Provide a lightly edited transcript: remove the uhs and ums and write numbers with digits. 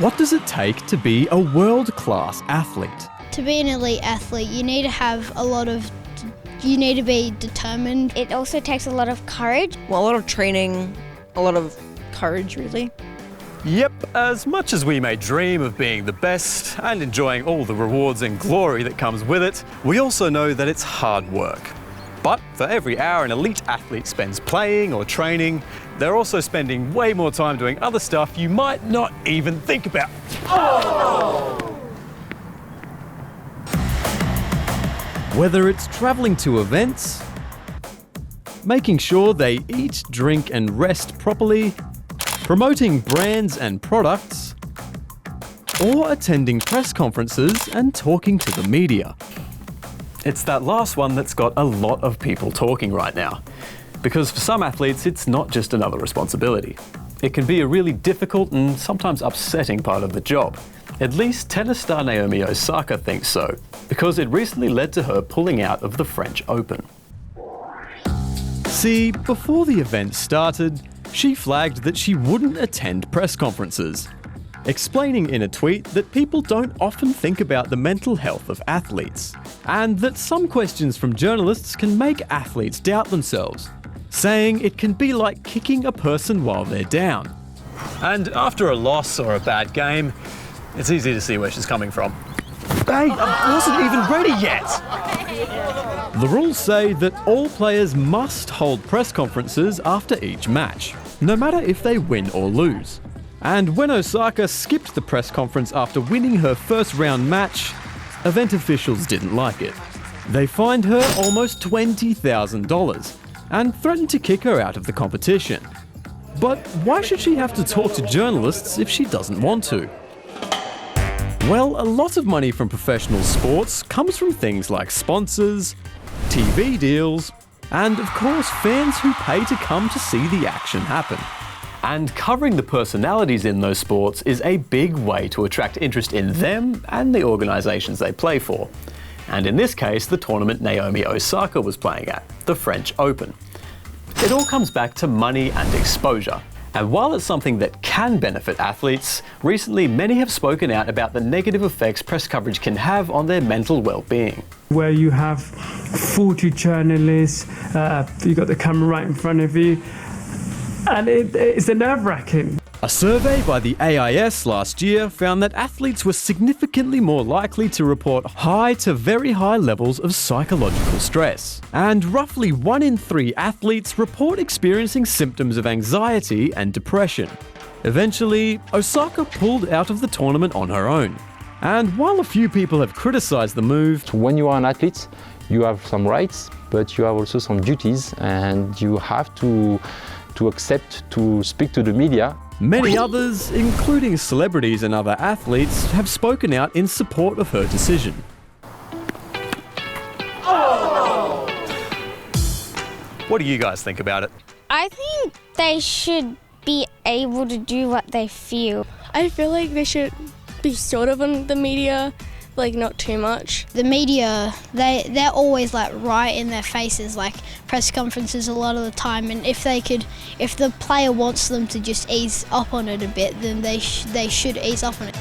What does it take to be a world-class athlete? To be an elite athlete, you need to be determined. It also takes a lot of courage. Well, a lot of training, a lot of courage, really. Yep, as much as we may dream of being the best and enjoying all the rewards and glory that comes with it, we also know that it's hard work. But for every hour an elite athlete spends playing or training, they're also spending way more time doing other stuff you might not even think about. Whether it's travelling to events, making sure they eat, drink and rest properly, promoting brands and products, or attending press conferences and talking to the media. It's that last one that's got a lot of people talking right now. Because for some athletes, it's not just another responsibility. It can be a really difficult and sometimes upsetting part of the job. At least tennis star Naomi Osaka thinks so, because it recently led to her pulling out of the French Open. See, before the event started, she flagged that she wouldn't attend press conferences, explaining in a tweet that people don't often think about the mental health of athletes, and that some questions from journalists can make athletes doubt themselves, saying it can be like kicking a person while they're down. And after a loss or a bad game, it's easy to see where she's coming from. Hey, I wasn't even ready yet! The rules say that all players must hold press conferences after each match, no matter if they win or lose. And when Osaka skipped the press conference after winning her first round match, event officials didn't like it. They fined her almost $20,000 and threatened to kick her out of the competition. But why should she have to talk to journalists if she doesn't want to? Well, a lot of money from professional sports comes from things like sponsors, TV deals, and of course fans who pay to come to see the action happen. And covering the personalities in those sports is a big way to attract interest in them and the organisations they play for. And in this case, the tournament Naomi Osaka was playing at, the French Open. It all comes back to money and exposure. And while it's something that can benefit athletes, recently many have spoken out about the negative effects press coverage can have on their mental well-being. Where you have 40 journalists, you've got the camera right in front of you, and it's nerve-wracking. A survey by the AIS last year found that athletes were significantly more likely to report high to very high levels of psychological stress. And roughly 1 in 3 athletes report experiencing symptoms of anxiety and depression. Eventually, Osaka pulled out of the tournament on her own. And while a few people have criticised the move, when you are an athlete, you have some rights, but you have also some duties, and you have to accept to speak to the media. Many others, including celebrities and other athletes, have spoken out in support of her decision. What do you guys think about it? I think they should be able to do what they feel. I feel like they should be sort of on the media, like not too much. The media, they're always like right in their faces, like press conferences a lot of the time, and if the player wants them to just ease up on it a bit, then they should ease up on it.